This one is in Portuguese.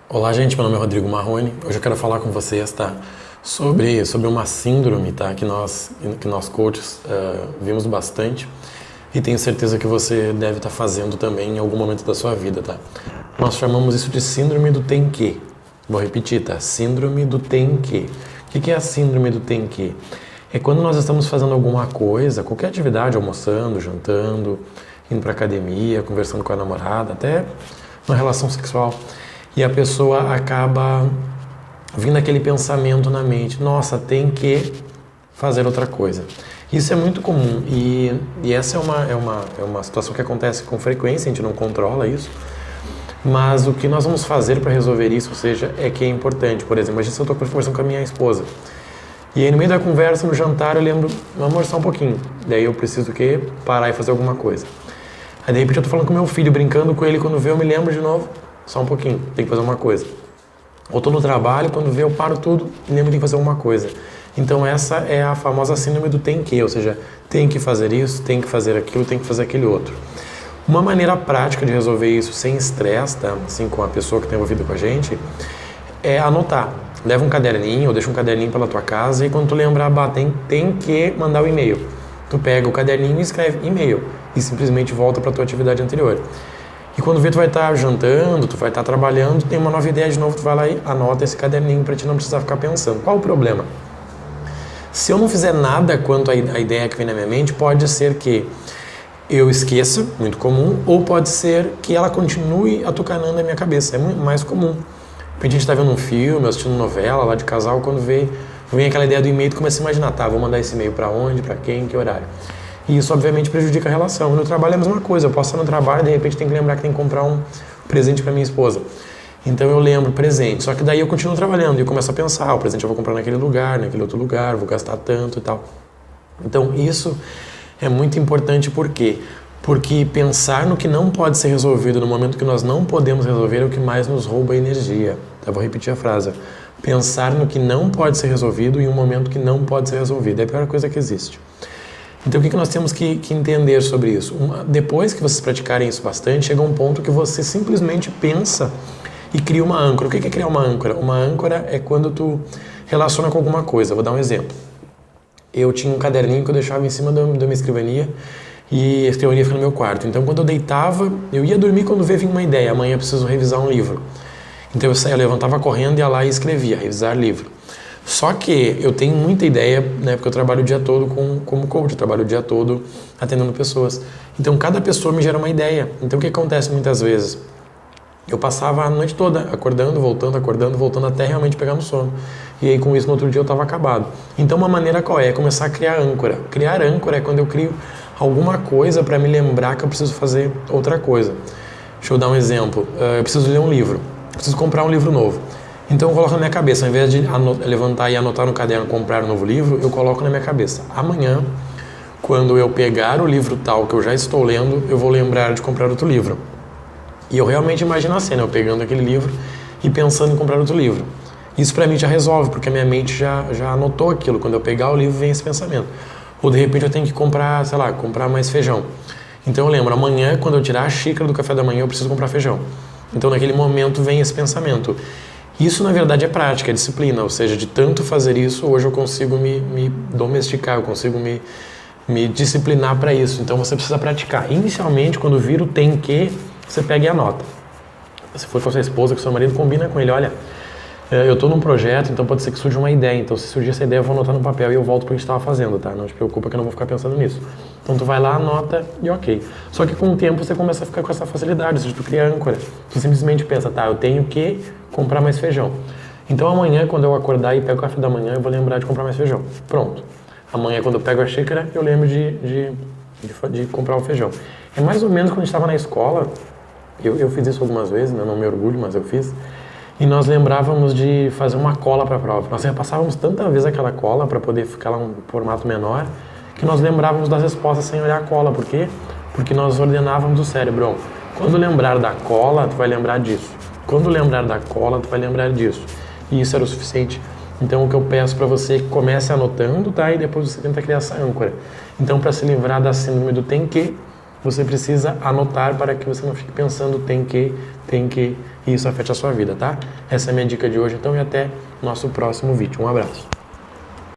Olá, gente. Meu nome é Rodrigo Marrone. Hoje eu quero falar com vocês, tá? Sobre uma síndrome, tá? Que nós coaches vimos bastante e tenho certeza que você deve estar fazendo também em algum momento da sua vida, tá? Nós chamamos isso de síndrome do tem que. Vou repetir, tá? Síndrome do tem que. O que é a síndrome do tem que? É quando nós estamos fazendo alguma coisa, qualquer atividade, almoçando, jantando, indo pra academia, conversando com a namorada, até uma relação sexual. E a pessoa acaba vindo aquele pensamento na mente, nossa, tem que fazer outra coisa. Isso é muito comum e essa é uma situação que acontece com frequência, a gente não controla isso, mas o que nós vamos fazer para resolver isso, ou seja, é que é importante. Por exemplo, imagina se eu estou conversando com a minha esposa e aí no meio da conversa, no jantar, eu lembro, amor, só um pouquinho, daí eu preciso o quê? Parar e fazer alguma coisa. Aí de repente eu estou falando com meu filho, brincando com ele, quando vê eu me lembro de novo, só um pouquinho, tem que fazer uma coisa. Ou estou no trabalho, quando vê eu paro tudo e lembro que tem que fazer alguma coisa. Então essa é a famosa síndrome do tem que, ou seja, tem que fazer isso, tem que fazer aquilo, tem que fazer aquele outro. Uma maneira prática de resolver isso sem estresse, tá? Assim, com a pessoa que está envolvida com a gente, é anotar. Leva um caderninho ou deixa um caderninho pela tua casa e quando tu lembrar, tem que mandar o e-mail. Tu pega o caderninho e escreve e-mail e simplesmente volta para a tua atividade anterior. E quando vê, tu vai estar jantando, tu vai estar trabalhando, tem uma nova ideia de novo, tu vai lá e anota esse caderninho para ti não precisar ficar pensando. Qual o problema? Se eu não fizer nada quanto à ideia que vem na minha mente, pode ser que eu esqueça, muito comum, ou pode ser que ela continue atucanando na minha cabeça, é muito mais comum. De repente a gente está vendo um filme, assistindo novela lá de casal, quando vem aquela ideia do e-mail, tu começa a imaginar, tá, vou mandar esse e-mail para onde, para quem, em que horário. E isso, obviamente, prejudica a relação. No trabalho é a mesma coisa. Eu posso estar no trabalho e, de repente, tenho que lembrar que tem que comprar um presente para minha esposa. Então, eu lembro presente. Só que daí eu continuo trabalhando e eu começo a pensar, o presente eu vou comprar naquele lugar, naquele outro lugar, vou gastar tanto e tal. Então, isso é muito importante. Por quê? Porque pensar no que não pode ser resolvido no momento que nós não podemos resolver é o que mais nos rouba energia. Eu vou repetir a frase. Pensar no que não pode ser resolvido em um momento que não pode ser resolvido. É a pior coisa que existe. Então, o que nós temos que entender sobre isso? Depois que vocês praticarem isso bastante, chega um ponto que você simplesmente pensa e cria uma âncora. O que é criar uma âncora? Uma âncora é quando tu relaciona com alguma coisa. Vou dar um exemplo. Eu tinha um caderninho que eu deixava em cima da minha escrivania e a escrivania fica no meu quarto. Então, quando eu deitava, eu ia dormir quando vinha uma ideia. Amanhã eu preciso revisar um livro. Então, eu levantava correndo, ia lá e escrevia, revisar livro. Só que eu tenho muita ideia, né, porque eu trabalho o dia todo como coach, eu trabalho o dia todo atendendo pessoas. Então, cada pessoa me gera uma ideia. Então, o que acontece muitas vezes? Eu passava a noite toda acordando, voltando, até realmente pegar no sono. E aí, com isso, no outro dia eu estava acabado. Então, uma maneira qual é? É começar a criar âncora. Criar âncora é quando eu crio alguma coisa para me lembrar que eu preciso fazer outra coisa. Deixa eu dar um exemplo. Eu preciso ler um livro. Eu preciso comprar um livro novo. Então eu coloco na minha cabeça, ao invés de levantar e anotar no caderno comprar um novo livro, eu coloco na minha cabeça. Amanhã, quando eu pegar o livro tal que eu já estou lendo, eu vou lembrar de comprar outro livro. E eu realmente imagino a cena, eu pegando aquele livro e pensando em comprar outro livro. Isso para mim já resolve, porque a minha mente já anotou aquilo. Quando eu pegar o livro, vem esse pensamento. Ou de repente eu tenho que comprar, sei lá, comprar mais feijão. Então eu lembro, amanhã, quando eu tirar a xícara do café da manhã, eu preciso comprar feijão. Então naquele momento vem esse pensamento. Isso, na verdade, é prática, é disciplina, ou seja, de tanto fazer isso, hoje eu consigo me domesticar, eu consigo me disciplinar para isso. Então, você precisa praticar. Inicialmente, quando vira o tem que, você pega e anota. Se for com a sua esposa, com o seu marido, combina com ele, olha, eu estou num projeto, então pode ser que surja uma ideia. Então, se surgir essa ideia, eu vou anotar no papel e eu volto para o que a gente estava fazendo, tá? Não te preocupa que eu não vou ficar pensando nisso. Então, tu vai lá, anota e ok. Só que com o tempo, você começa a ficar com essa facilidade, ou seja, tu cria âncora. Tu simplesmente pensa, tá, eu tenho que comprar mais feijão. Então, amanhã, quando eu acordar e pego o café da manhã, eu vou lembrar de comprar mais feijão. Pronto. Amanhã, quando eu pego a xícara, eu lembro de comprar o feijão. É mais ou menos quando a gente estava na escola, eu fiz isso algumas vezes, né? Não me orgulho, mas eu fiz. E nós lembrávamos de fazer uma cola para a prova. Nós repassávamos tanta vez aquela cola para poder ficar lá um formato menor, que nós lembrávamos das respostas sem olhar a cola. Por quê? Porque nós ordenávamos o cérebro. Quando lembrar da cola, tu vai lembrar disso. Quando lembrar da cola, tu vai lembrar disso. E isso era o suficiente. Então, o que eu peço para você é que comece anotando, tá? E depois você tenta criar essa âncora. Então, para se livrar da síndrome do tem que, você precisa anotar para que você não fique pensando tem que, e isso afete a sua vida, tá? Essa é a minha dica de hoje, então, e até nosso próximo vídeo. Um abraço.